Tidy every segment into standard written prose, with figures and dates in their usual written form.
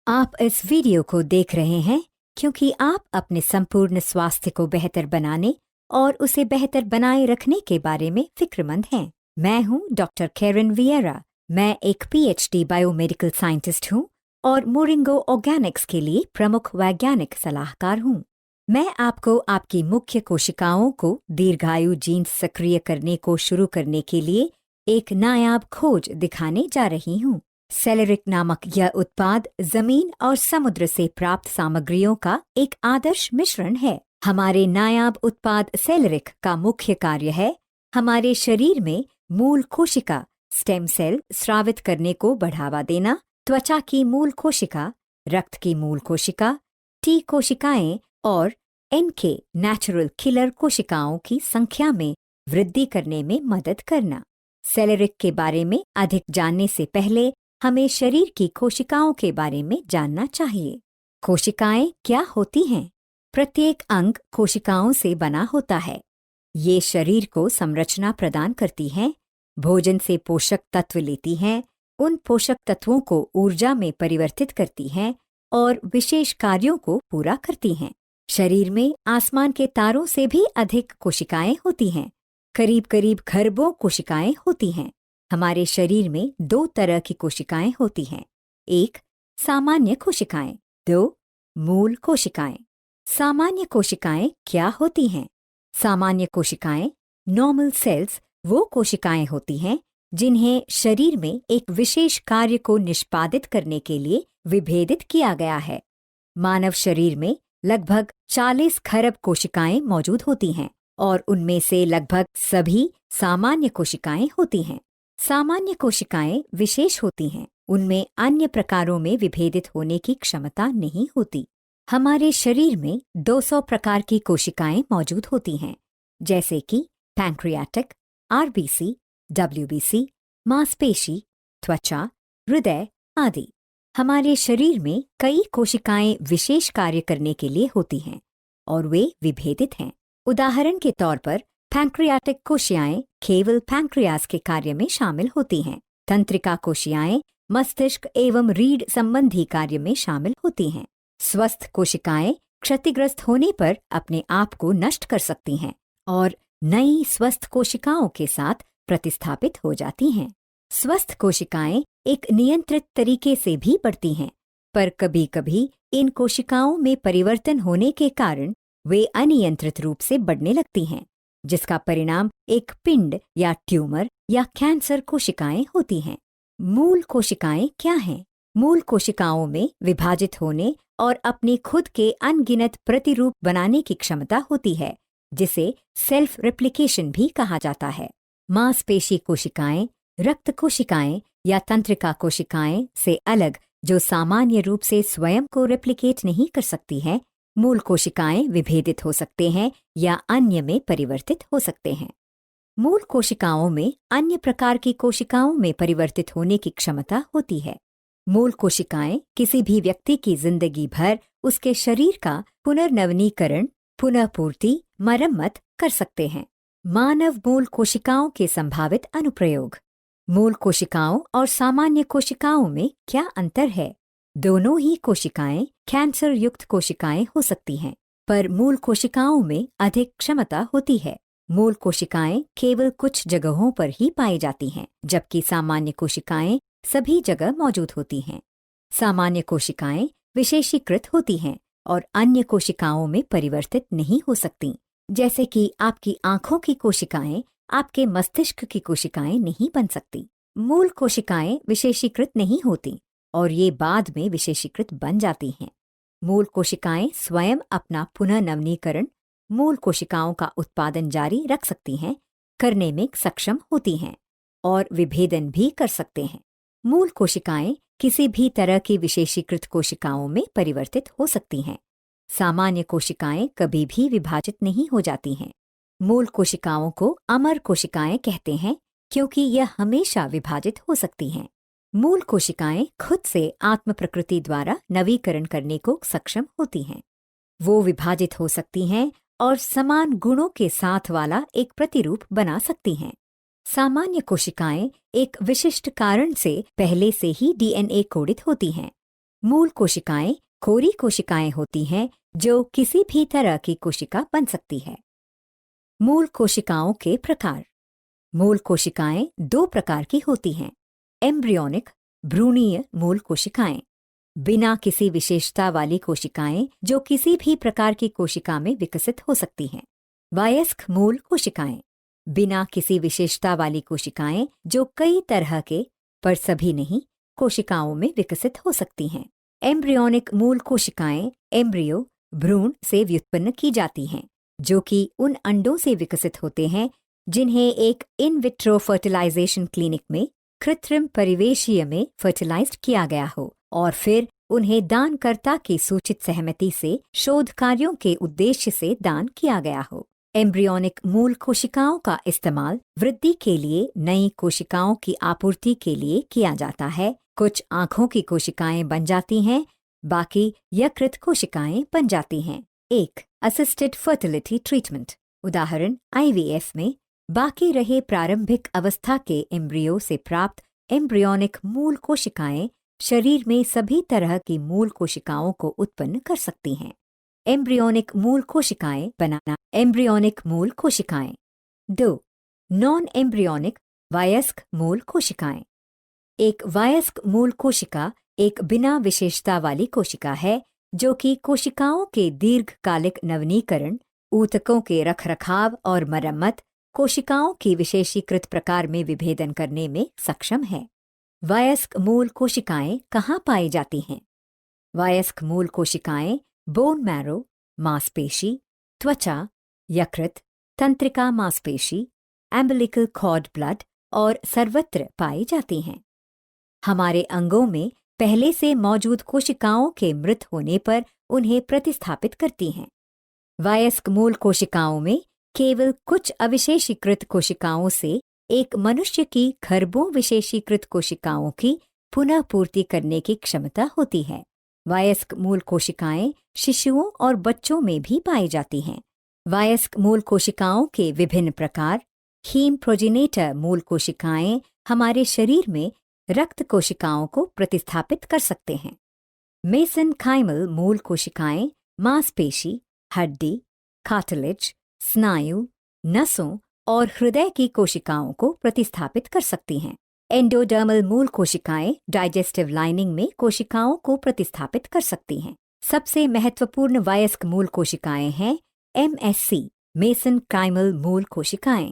आप इस वीडियो को देख रहे हैं क्योंकि आप अपने संपूर्ण स्वास्थ्य को बेहतर बनाने और उसे बेहतर बनाए रखने के बारे में फिक्रमंद हैं। मैं हूं डॉक्टर कैरन वियरा। मैं एक पीएचडी बायोमेडिकल साइंटिस्ट हूं और मोरिंगो ऑर्गेनिक्स के लिए प्रमुख वैज्ञानिक सलाहकार हूं। मैं आपको आपकी मुख्य कोशिकाओं को दीर्घायु जीन्स सक्रिय करने को शुरू करने के लिए एक नायाब खोज दिखाने जा रही हूं। सेलेरिक नामक यह उत्पाद जमीन और समुद्र से प्राप्त सामग्रियों का एक आदर्श मिश्रण है। हमारे नायाब उत्पाद सेलेरिक का मुख्य कार्य है हमारे शरीर में मूल कोशिका स्टेम सेल स्रावित करने को बढ़ावा देना, त्वचा की मूल कोशिका, रक्त की मूल कोशिका, टी कोशिकाएं और एनके नेचुरल किलर कोशिकाओं की संख्या में वृद्धि करने में मदद करना। सेलेरिक के बारे में अधिक जानने से पहले हमें शरीर की कोशिकाओं के बारे में जानना चाहिए। कोशिकाएं क्या होती हैं? प्रत्येक अंग कोशिकाओं से बना होता है। ये शरीर को संरचना प्रदान करती हैं, भोजन से पोषक तत्व लेती हैं, उन पोषक तत्वों को ऊर्जा में परिवर्तित करती हैं और विशेष कार्यों को पूरा करती हैं। शरीर में आसमान के तारों से भी अधिक कोशिकाएं होती हैं। करीब करीब खरबों कोशिकाएं होती हैं। हमारे शरीर में दो तरह की कोशिकाएं होती हैं। एक, सामान्य कोशिकाएं। दो, मूल कोशिकाएं। सामान्य कोशिकाएं क्या होती हैं? सामान्य कोशिकाएं, नॉर्मल सेल्स, वो कोशिकाएं होती हैं जिन्हें शरीर में एक विशेष कार्य को निष्पादित करने के लिए विभेदित किया गया है। मानव शरीर में लगभग 40 खरब कोशिकाएं मौजूद होती हैं और उनमें से लगभग सभी सामान्य कोशिकाएं होती हैं। सामान्य कोशिकाएं विशेष होती हैं, उनमें अन्य प्रकारों में विभेदित होने की क्षमता नहीं होती। हमारे शरीर में 200 प्रकार की कोशिकाएं मौजूद होती हैं, जैसे कि पैंक्रियाटिक, आरबीसी, डब्ल्यूबीसी, मांसपेशी, त्वचा, हृदय आदि। हमारे शरीर में कई कोशिकाएं विशेष कार्य करने के लिए होती हैं और वे विभेदित हैं। उदाहरण के तौर पर पैंक्रियाटिक कोशिकाएं केवल पैंक्रियास के कार्य में शामिल होती हैं। तंत्रिका कोशिकाएं मस्तिष्क एवं रीढ़ संबंधी कार्य में शामिल होती हैं। स्वस्थ कोशिकाएं क्षतिग्रस्त होने पर अपने आप को नष्ट कर सकती हैं और नई स्वस्थ कोशिकाओं के साथ प्रतिस्थापित हो जाती हैं। स्वस्थ कोशिकाएं एक नियंत्रित तरीके से भी बढ़ती हैं, पर कभी कभी इन कोशिकाओं में परिवर्तन होने के कारण वे अनियंत्रित रूप से बढ़ने लगती हैं, जिसका परिणाम एक पिंड या ट्यूमर या कैंसर कोशिकाएं होती हैं। मूल कोशिकाएं क्या हैं? मूल कोशिकाओं में विभाजित होने और अपने खुद के अनगिनत प्रतिरूप बनाने की क्षमता होती है, जिसे सेल्फ रेप्लिकेशन भी कहा जाता है। मांसपेशी कोशिकाएं, रक्त कोशिकाएं या तंत्रिका कोशिकाएं से अलग, जो सामान्य रूप से स्वयं को रेप्लिकेट नहीं कर सकती हैं, मूल कोशिकाएं विभेदित हो सकते हैं या अन्य में परिवर्तित हो सकते हैं। मूल कोशिकाओं में अन्य प्रकार की कोशिकाओं में परिवर्तित होने की क्षमता होती है। मूल कोशिकाएं किसी भी व्यक्ति की जिंदगी भर उसके शरीर का पुनर्नवीनीकरण, पुनःपूर्ति, मरम्मत कर सकते हैं। मानव मूल कोशिकाओं के संभावित अनुप्रयोग। मूल कोशिकाओं और सामान्य कोशिकाओं में क्या अंतर है? दोनों ही कोशिकाएं कैंसर युक्त कोशिकाएं हो सकती हैं, पर मूल कोशिकाओं में अधिक क्षमता होती है। मूल कोशिकाएं केवल कुछ जगहों पर ही पाई जाती हैं, जबकि सामान्य कोशिकाएं सभी जगह मौजूद होती हैं। सामान्य कोशिकाएं विशेषीकृत होती हैं और अन्य कोशिकाओं में परिवर्तित नहीं हो सकती, जैसे कि आपकी आंखों की कोशिकाएं आपके मस्तिष्क की कोशिकाएं नहीं बन सकती। मूल कोशिकाएं विशेषीकृत नहीं होती और ये बाद में विशेषीकृत बन जाती हैं। मूल कोशिकाएं स्वयं अपना पुनः नवीनीकरण, मूल कोशिकाओं का उत्पादन जारी रख सकती हैं, करने में सक्षम होती हैं और विभेदन भी कर सकते हैं। मूल कोशिकाएं किसी भी तरह की विशेषीकृत कोशिकाओं में परिवर्तित हो सकती हैं। सामान्य कोशिकाएं कभी भी विभाजित नहीं हो जाती हैं। मूल कोशिकाओं को अमर कोशिकाएं कहते हैं क्योंकि यह हमेशा विभाजित हो सकती हैं। मूल कोशिकाएं खुद से आत्म प्रकृति द्वारा नवीकरण करने को सक्षम होती हैं। वो विभाजित हो सकती हैं और समान गुणों के साथ वाला एक प्रतिरूप बना सकती हैं। सामान्य कोशिकाएं एक विशिष्ट कारण से पहले से ही डीएनए कोडित होती हैं। मूल कोशिकाएं खोरी कोशिकाएं होती हैं जो किसी भी तरह की कोशिका बन सकती है। मूल कोशिकाओं के प्रकार। मूल कोशिकाएं दो प्रकार की होती हैं। एम्ब्रियोनिक भ्रूणीय मूल कोशिकाएं, बिना किसी विशेषता वाली कोशिकाएं जो किसी भी प्रकार की कोशिका में विकसित हो सकती हैं। वयस्क मूल कोशिकाएं, बिना किसी विशेषता वाली कोशिकाएं जो कई तरह के, पर सभी नहीं, कोशिकाओं में विकसित हो सकती हैं। एम्ब्रियोनिक मूल कोशिकाएं एम्ब्रियो भ्रूण से व्युत्पन्न की जाती हैं, जो कि उन अंडों से विकसित होते हैं जिन्हें एक इन विट्रो फर्टिलाइजेशन क्लिनिक में कृत्रिम परिवेशीय में फर्टिलाइज्ड किया गया हो और फिर उन्हें दानकर्ता की सूचित सहमति से शोध कार्यों के उद्देश्य से दान किया गया हो। एम्ब्रियोनिक मूल कोशिकाओं का इस्तेमाल वृद्धि के लिए नई कोशिकाओं की आपूर्ति के लिए किया जाता है। कुछ आँखों की कोशिकाएं बन जाती हैं, बाकी यकृत कोशिकाएं बन जाती हैं। 1. असिस्टेड फर्टिलिटी ट्रीटमेंट, उदाहरण IVF में बाकी रहे प्रारंभिक अवस्था के एम्ब्रियो से प्राप्त एम्ब्रियोनिक मूल कोशिकाएं शरीर में सभी तरह की मूल कोशिकाओं को उत्पन्न कर सकती हैं। एम्ब्रियोनिक मूल कोशिकाएं बनाना। एम्ब्रियोनिक मूल कोशिकाएं। 2. नॉन एम्ब्रियोनिक वयस्क मूल कोशिकाएं। एक वयस्क मूल कोशिका एक बिना विशेषता वाली कोशिका है जो कि कोशिकाओं के दीर्घकालिक नवीनीकरण, ऊतकों के रखरखाव और मरम्मत, कोशिकाओं की विशेषीकृत प्रकार में विभेदन करने में सक्षम है। वयस्क मूल कोशिकाएं कहाँ पाई जाती हैं? वयस्क मूल कोशिकाएं बोन मैरो, मांसपेशी, त्वचा, यकृत, तंत्रिका मांसपेशी, एम्बिलिकल कॉर्ड ब्लड और सर्वत्र पाई जाती हैं। हमारे अंगों में पहले से मौजूद कोशिकाओं के मृत होने पर उन्हें प्रतिस्थापित करती हैं। वयस्क मूल कोशिकाओं में केवल कुछ अविशेषीकृत कोशिकाओं से एक मनुष्य की खरबों विशेषीकृत कोशिकाओं की पुनः पूर्ति करने की क्षमता होती है। वयस्क मूल कोशिकाएं शिशुओं और बच्चों में भी पाई जाती हैं। वयस्क मूल कोशिकाओं के विभिन्न प्रकार। हीम प्रोजेनेटर मूल कोशिकाएं हमारे शरीर में रक्त कोशिकाओं को प्रतिस्थापित कर सकते हैं। मेसेनकाइमल मूल कोशिकाएं मांसपेशी, हड्डी, कार्टिलेज, स्नायु, नसों और हृदय की कोशिकाओं को प्रतिस्थापित कर सकती हैं। एंडोडर्मल मूल कोशिकाएं डाइजेस्टिव लाइनिंग में कोशिकाओं को प्रतिस्थापित कर सकती हैं। सबसे महत्वपूर्ण वयस्क मूल कोशिकाएं हैं MSC मेसेनकाइमल मूल कोशिकाएं।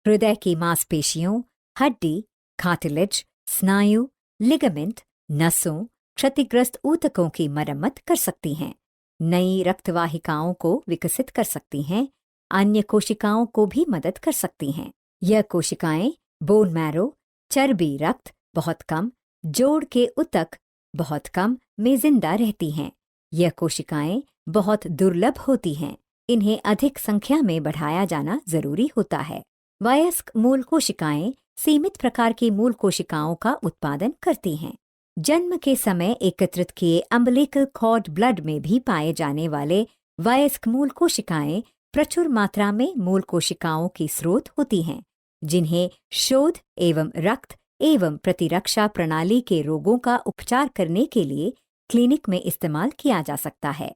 हृदय की मांसपेशियों, हड्डी, कार्टिलेज, स्नायु, लिगामेंट, नसों, क्षतिग्रस्त ऊतकों की मरम्मत कर सकती हैं। नई रक्तवाहिकाओं को विकसित कर सकती हैं। अन्य कोशिकाओं को भी मदद कर सकती हैं। यह कोशिकाएं बोन मैरो, चर्बी रक्त बहुत कम, जोड़ के ऊतक बहुत कम में जिंदा रहती हैं। यह कोशिकाएं बहुत दुर्लभ होती हैं। इन्हें अधिक संख्या में बढ़ाया जाना जरूरी होता है। वयस्क मूल कोशिकाएं सीमित प्रकार की मूल कोशिकाओं का उत्पादन करती हैं। जन्म के समय एकत्रित किए अम्बिलिकल कॉर्ड ब्लड में भी पाए जाने वाले वयस्क मूल कोशिकाएं प्रचुर मात्रा में मूल कोशिकाओं की स्रोत होती हैं, जिन्हें शोध एवं रक्त एवं प्रतिरक्षा प्रणाली के रोगों का उपचार करने के लिए क्लिनिक में इस्तेमाल किया जा सकता है।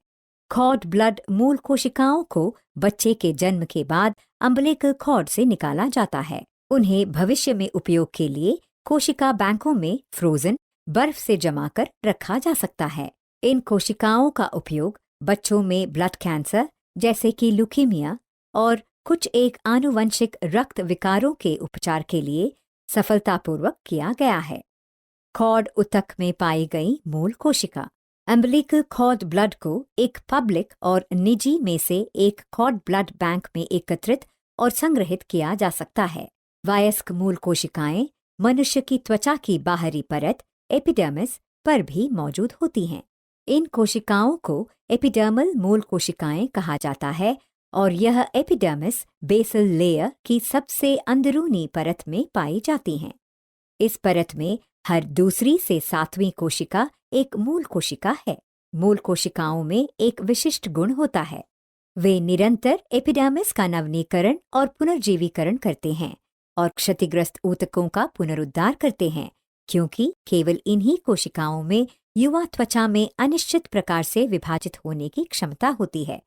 कॉर्ड ब्लड मूल कोशिकाओं को बच्चे के जन्म के बाद अम्बिलिकल कॉर्ड से निकाला जाता है। उन्हें भविष्य में उपयोग के लिए कोशिका बैंकों में फ्रोजन बर्फ से जमा कर रखा जा सकता है। इन कोशिकाओं का उपयोग बच्चों में ब्लड कैंसर जैसे कि ल्यूकीमिया और कुछ एक आनुवंशिक रक्त विकारों के उपचार के लिए सफलतापूर्वक किया गया है। कॉर्ड ऊतक में पाई गई मूल कोशिका। अम्बिलिकल कॉर्ड ब्लड को एक पब्लिक और निजी में से एक कॉर्ड ब्लड बैंक में एकत्रित और संग्रहित किया जा सकता है। वयस्क मूल कोशिकाएं मनुष्य की त्वचा की बाहरी परत एपिडर्मिस पर भी मौजूद होती हैं। इन कोशिकाओं को एपिडर्मल मूल कोशिकाएं कहा जाता है और यह एपिडर्मिस बेसल लेयर की सबसे अंदरूनी परत में पाई जाती हैं। इस परत में हर दूसरी से 7वीं कोशिका एक मूल कोशिका है। मूल कोशिकाओं में एक विशिष्ट गुण होता है, वे निरंतर एपिडर्मिस का नवीनीकरण और पुनर्जीवीकरण करते हैं और क्षतिग्रस्त ऊतकों का पुनरुद्धार करते हैं, क्योंकि केवल इन्हीं कोशिकाओं में युवा त्वचा में अनिश्चित प्रकार से विभाजित होने की क्षमता होती है।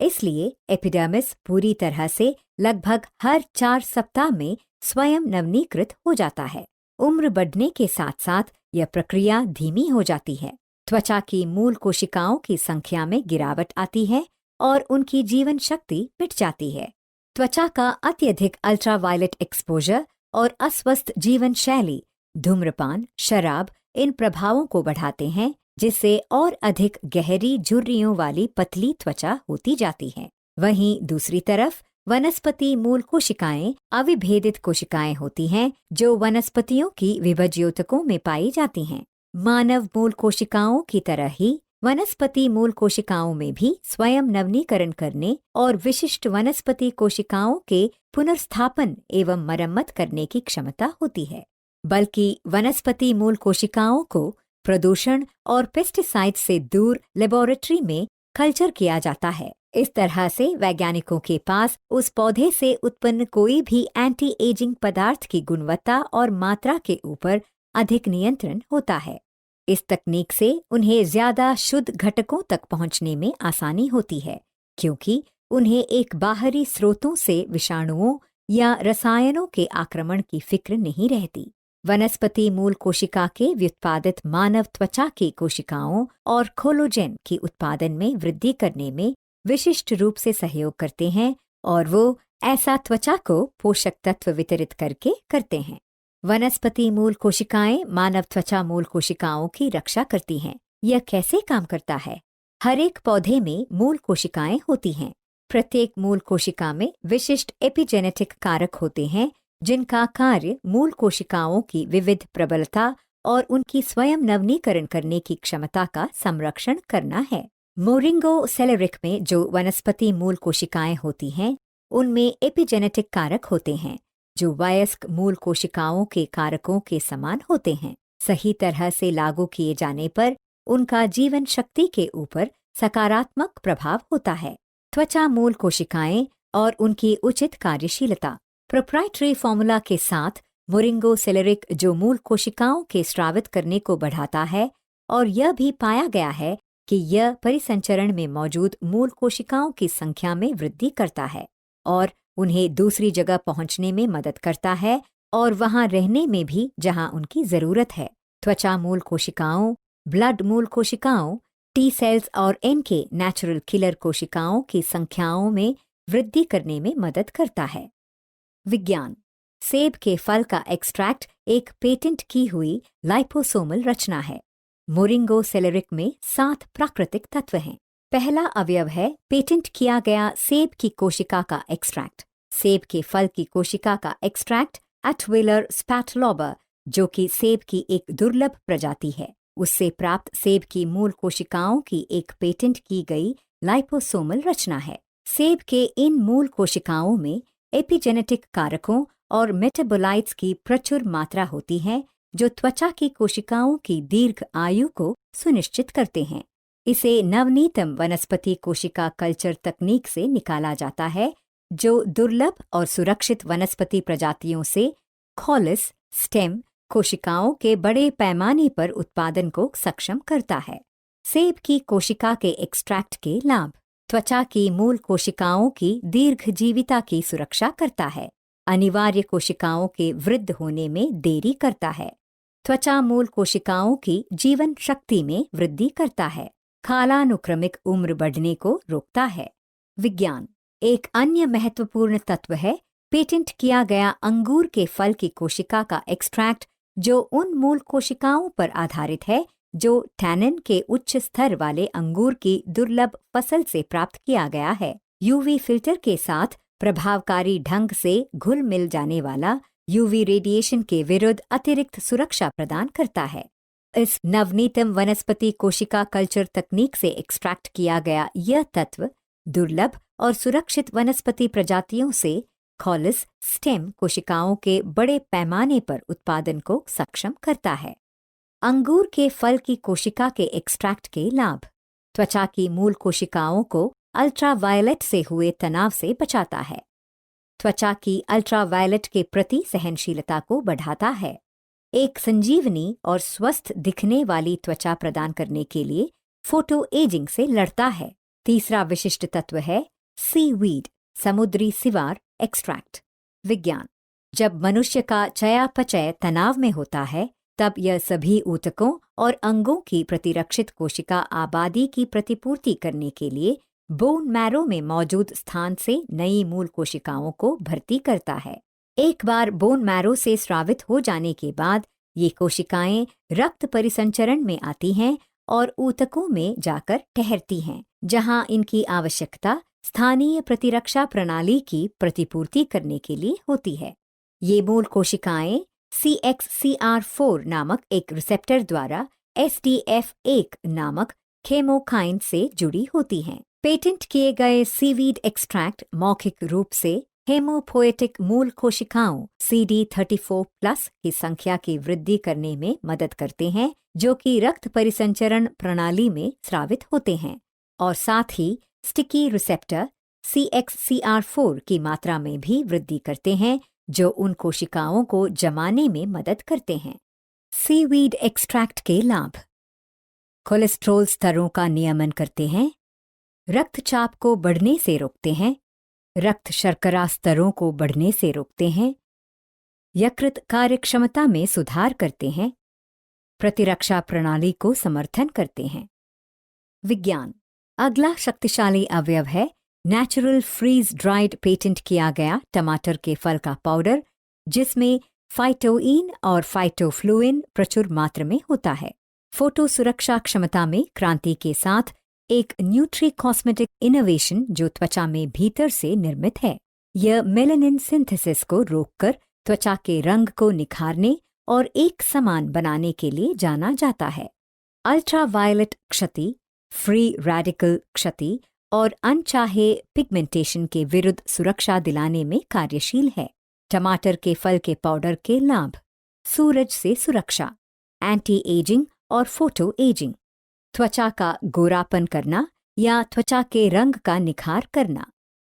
इसलिए एपिडर्मिस पूरी तरह से लगभग हर 4 सप्ताह में स्वयं नवनीकृत हो जाता है। उम्र बढ़ने के साथ साथ यह प्रक्रिया धीमी हो जाती है। त्वचा की मूल कोशिकाओं की संख्या में गिरावट आती है और उनकी जीवन शक्ति मिट जाती है। त्वचा का अत्यधिक अल्ट्रावायलेट एक्सपोजर और अस्वस्थ जीवन शैली, धूम्रपान, शराब इन प्रभावों को बढ़ाते हैं, जिससे और अधिक गहरी झुर्रियों वाली पतली त्वचा होती जाती है। वहीं दूसरी तरफ वनस्पति मूल कोशिकाएं अविभेदित कोशिकाएं होती हैं, जो वनस्पतियों की विभज्योतकों में पाई जाती हैं। मानव मूल कोशिकाओं की तरह ही वनस्पति मूल कोशिकाओं में भी स्वयं नवनीकरण करने और विशिष्ट वनस्पति कोशिकाओं के पुनर्स्थापन एवं मरम्मत करने की क्षमता होती है। बल्कि वनस्पति मूल कोशिकाओं को प्रदूषण और पेस्टिसाइड से दूर लेबोरेटरी में कल्चर किया जाता है। इस तरह से वैज्ञानिकों के पास उस पौधे से उत्पन्न कोई भी एंटी एजिंग पदार्थ की गुणवत्ता और मात्रा के ऊपर अधिक नियंत्रण होता है। इस तकनीक से उन्हें ज्यादा शुद्ध घटकों तक पहुंचने में आसानी होती है, क्योंकि उन्हें एक बाहरी स्रोतों से विषाणुओं या रसायनों के आक्रमण की फिक्र नहीं रहती। वनस्पति मूल कोशिका के व्युत्पादित मानव त्वचा की कोशिकाओं और कोलोजेन के उत्पादन में वृद्धि करने में विशिष्ट रूप से सहयोग करते हैं, और वो ऐसा त्वचा को पोषक तत्व वितरित करके करते हैं। वनस्पति मूल कोशिकाएं मानव त्वचा मूल कोशिकाओं की रक्षा करती हैं। यह कैसे काम करता है? हर एक पौधे में मूल कोशिकाएं होती हैं। प्रत्येक मूल कोशिका में विशिष्ट एपिजेनेटिक कारक होते हैं, जिनका कार्य मूल कोशिकाओं की विविध प्रबलता और उनकी स्वयं नवनीकरण करने की क्षमता का संरक्षण करना है। मोरिंगो सेलेरिक में जो वनस्पति मूल कोशिकाएं होती हैं, उनमें एपिजेनेटिक कारक होते हैं, जो वयस्क मूल कोशिकाओं के कारकों के समान होते हैं। सही तरह से लागू किए जाने पर उनका जीवन शक्ति के ऊपर सकारात्मक प्रभाव होता है। त्वचा मूल कोशिकाएं और उनकी उचित कार्यशीलता। प्रोप्राइटरी फॉर्मूला के साथ मोरिंगो सेलेरिक जो मूल कोशिकाओं के स्रावित करने को बढ़ाता है, और यह भी पाया गया है कि यह परिसंचरण में मौजूद मूल कोशिकाओं की संख्या में वृद्धि करता है और उन्हें दूसरी जगह पहुंचने में मदद करता है और वहां रहने में भी जहां उनकी जरूरत है। त्वचा मूल कोशिकाओं, ब्लड मूल कोशिकाओं, टी सेल्स और एनके नेचुरल किलर कोशिकाओं की संख्याओं में वृद्धि करने में मदद करता है। विज्ञान। सेब के फल का एक्सट्रैक्ट एक पेटेंट की हुई लाइपोसोमल रचना है। मोरिंगो सेलेरिक में 7 प्राकृतिक तत्व हैं। पहला अवयव है पेटेंट किया गया सेब की कोशिका का एक्सट्रैक्ट। सेब के फल की कोशिका का एक्सट्रैक्ट एटविलर स्पैटलोबा, जो कि सेब की एक दुर्लभ प्रजाति है, उससे प्राप्त सेब की मूल कोशिकाओं की एक पेटेंट की गई लाइपोसोमल रचना है। सेब के इन मूल कोशिकाओं में एपिजेनेटिक कारकों और मेटाबोलाइट्स की प्रचुर मात्रा होती है, जो त्वचा की कोशिकाओं की दीर्घ आयु को सुनिश्चित करते हैं। इसे नवनीतम वनस्पति कोशिका कल्चर तकनीक से निकाला जाता है, जो दुर्लभ और सुरक्षित वनस्पति प्रजातियों से कॉलस स्टेम कोशिकाओं के बड़े पैमाने पर उत्पादन को सक्षम करता है। सेब की कोशिका के एक्सट्रैक्ट के लाभ। त्वचा की मूल कोशिकाओं की दीर्घजीविता की सुरक्षा करता है। अनिवार्य कोशिकाओं के वृद्ध होने में देरी करता है। त्वचा मूल कोशिकाओं की जीवन शक्ति में वृद्धि करता है। कालानुक्रमिक उम्र बढ़ने को रोकता है। विज्ञान। एक अन्य महत्वपूर्ण तत्व है पेटेंट किया गया अंगूर के फल की कोशिका का एक्सट्रैक्ट, जो उन मूल कोशिकाओं पर आधारित है जो टैनिन के उच्च स्तर वाले अंगूर की दुर्लभ फसल से प्राप्त किया गया है। यूवी फिल्टर के साथ प्रभावकारी ढंग से घुल मिल जाने वाला यूवी रेडिएशन के विरुद्ध अतिरिक्त सुरक्षा प्रदान करता है। इस नवनीतम वनस्पति कोशिका कल्चर तकनीक से एक्सट्रैक्ट किया गया यह तत्व दुर्लभ और सुरक्षित वनस्पति प्रजातियों से कॉलस स्टेम कोशिकाओं के बड़े पैमाने पर उत्पादन को सक्षम करता है। अंगूर के फल की कोशिका के एक्सट्रैक्ट के लाभ। त्वचा की मूल कोशिकाओं को अल्ट्रावायलेट से हुए तनाव से बचाता है। त्वचा की अल्ट्रावायलेट के प्रति सहनशीलता को बढ़ाता है। एक संजीवनी और स्वस्थ दिखने वाली त्वचा प्रदान करने के लिए फोटो एजिंग से लड़ता है। तीसरा विशिष्ट तत्व है सीवीड, समुद्री सिवार एक्सट्रैक्ट। विज्ञान। जब मनुष्य का चयापचय तनाव में होता है तब यह सभी ऊतकों और अंगों की प्रतिरक्षित कोशिका आबादी की प्रतिपूर्ति करने के लिए बोन मैरो में मौजूद स्थान से नई मूल कोशिकाओं को भर्ती करता है। एक बार बोन मैरो से स्रावित हो जाने के बाद ये कोशिकाएं रक्त परिसंचरण में आती हैं और ऊतकों में जाकर ठहरती हैं, जहां इनकी आवश्यकता स्थानीय प्रतिरक्षा प्रणाली की प्रतिपूर्ति करने के लिए होती है। ये मूल कोशिकाएं CXCR4 नामक एक रिसेप्टर द्वारा STF1 नामक केमोकाइन से जुड़ी होती हैं। पेटेंट किए गए सीवीड एक्सट्रैक्ट मौखिक रूप से हेमोपोएटिक मूल कोशिकाओं CD34+ की संख्या की वृद्धि करने में मदद करते हैं, जो कि रक्त परिसंचरण प्रणाली में स्रावित होते हैं, और साथ ही स्टिकी रिसेप्टर CXCR4 की मात्रा में भी वृद्धि करते हैं, जो उन कोशिकाओं को जमाने में मदद करते हैं। सीवीड एक्सट्रैक्ट के लाभ। कोलेस्ट्रॉल स्तरों का नियमन करते हैं, रक्तचाप को बढ़ने से रोकते हैं, रक्त शर्करा स्तरों को बढ़ने से रोकते हैं, यकृत कार्यक्षमता में सुधार करते हैं, प्रतिरक्षा प्रणाली को समर्थन करते हैं। विज्ञान। अगला शक्तिशाली अवयव है नेचुरल फ्रीज ड्राइड पेटेंट किया गया टमाटर के फल का पाउडर, जिसमें फाइटोइन और फाइटोफ्लुइन प्रचुर मात्रा में होता है। फोटो सुरक्षा क्षमता में क्रांति के साथ एक न्यूट्री कॉस्मेटिक इनोवेशन जो त्वचा में भीतर से निर्मित है। यह मेलानिन सिंथेसिस को रोककर त्वचा के रंग को निखारने और एक समान बनाने के लिए जाना जाता है। अल्ट्रावायलेट क्षति, फ्री रेडिकल क्षति और अनचाहे पिगमेंटेशन के विरुद्ध सुरक्षा दिलाने में कार्यशील है। टमाटर के फल के पाउडर के लाभ। सूरज से सुरक्षा, एंटी एजिंग और फोटो एजिंग, त्वचा का गोरापन करना या त्वचा के रंग का निखार करना,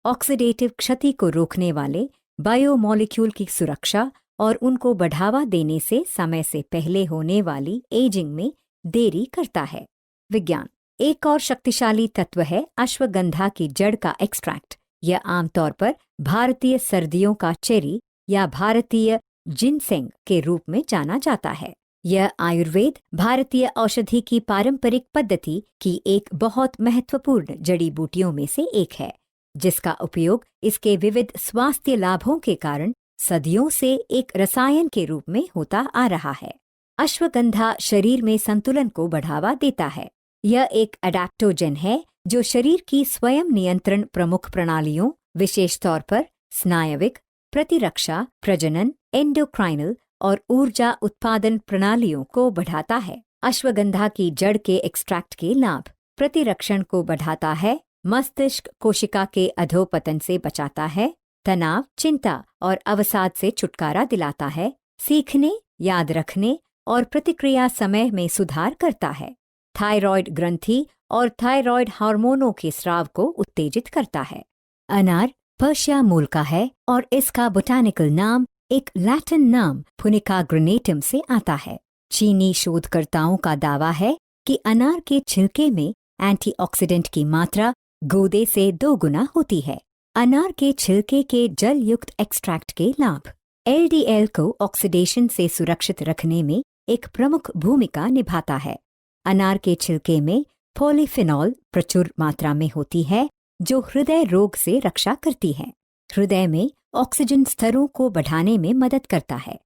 ऑक्सीडेटिव क्षति को रोकने वाले बायोमॉलिक्यूल की सुरक्षा और उनको बढ़ावा देने से समय से पहले होने वाली एजिंग में देरी करता है। विज्ञान। एक और शक्तिशाली तत्व है अश्वगंधा की जड़ का एक्सट्रैक्ट। यह आमतौर पर भारतीय सर्दियों का चेरी या भारतीय जिनसेंग के रूप में जाना जाता है। यह आयुर्वेद भारतीय औषधि की पारंपरिक पद्धति की एक बहुत महत्वपूर्ण जड़ी बूटियों में से एक है, जिसका उपयोग इसके विविध स्वास्थ्य लाभों के कारण सदियों से एक रसायन के रूप में होता आ रहा है। अश्वगंधा शरीर में संतुलन को बढ़ावा देता है। यह एक एडेप्टोजेन है जो शरीर की स्वयं नियंत्रण प्रमुख प्रणालियों, विशेष तौर पर स्नायविक, प्रतिरक्षा, प्रजनन, एंडोक्राइनल और ऊर्जा उत्पादन प्रणालियों को बढ़ाता है। अश्वगंधा की जड़ के एक्सट्रैक्ट के लाभ। प्रतिरक्षण को बढ़ाता है, मस्तिष्क कोशिका के अधोपतन से बचाता है, तनाव, चिंता और अवसाद से छुटकारा दिलाता है, सीखने, याद रखने और प्रतिक्रिया समय में सुधार करता है, थायराइड ग्रंथि और थायराइड हार्मोनों के स्राव को उत्तेजित करता है। अनार पर्शिया मूल का है और इसका बोटानिकल नाम एक लैटिन नाम फुनिका ग्रेनेटम से आता है। चीनी शोधकर्ताओं का दावा है कि अनार के छिलके में एंटीऑक्सीडेंट की मात्रा गूदे से 2 गुना होती है। अनार के छिलके के जल युक्त एक्सट्रैक्ट के लाभ। LDL को ऑक्सीडेशन से सुरक्षित रखने में एक प्रमुख भूमिका निभाता है। अनार के छिलके में पॉलीफिनॉल प्रचुर मात्रा में होती है, जो हृदय रोग से रक्षा करती है। हृदय में ऑक्सीजन स्तरों को बढ़ाने में मदद करता है।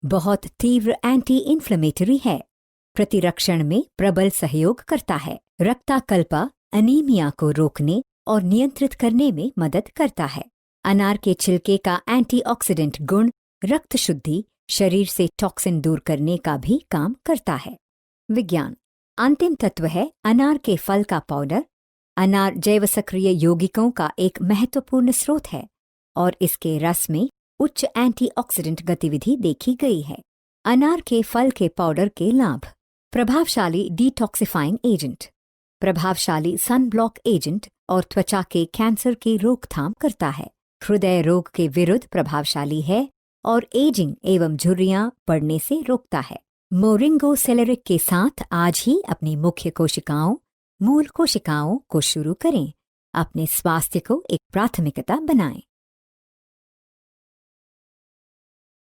बहुत तीव्र एंटी इन्फ्लेमेटरी है। प्रतिरक्षण में प्रबल सहयोग करता है। रक्ताकल्पा, अनीमिया को रोकने और नियंत्रित करने में मदद करता है। अनार के छिलके का एंटीऑक्सीडेंट गुण रक्त शुद्धि, शरीर से टॉक्सिन दूर करने का भी काम करता है। विज्ञान। अंतिम तत्व है अनार के फल का पाउडर। अनार जैव सक्रिय यौगिकों का एक महत्वपूर्ण स्रोत है और इसके रस में उच्च एंटीऑक्सीडेंट गतिविधि देखी गई है। अनार के फल के पाउडर के लाभ। प्रभावशाली डिटॉक्सिफाइंग एजेंट, प्रभावशाली सनब्लॉक एजेंट और त्वचा के कैंसर की रोकथाम करता है। हृदय रोग के विरुद्ध प्रभावशाली है और एजिंग एवं झुर्रियां पड़ने से रोकता है। मोरिंगो सेलेरिक के साथ आज ही अपनी मुख्य कोशिकाओं, मूल कोशिकाओं को शुरू करें। अपने स्वास्थ्य को एक प्राथमिकता बनाएं।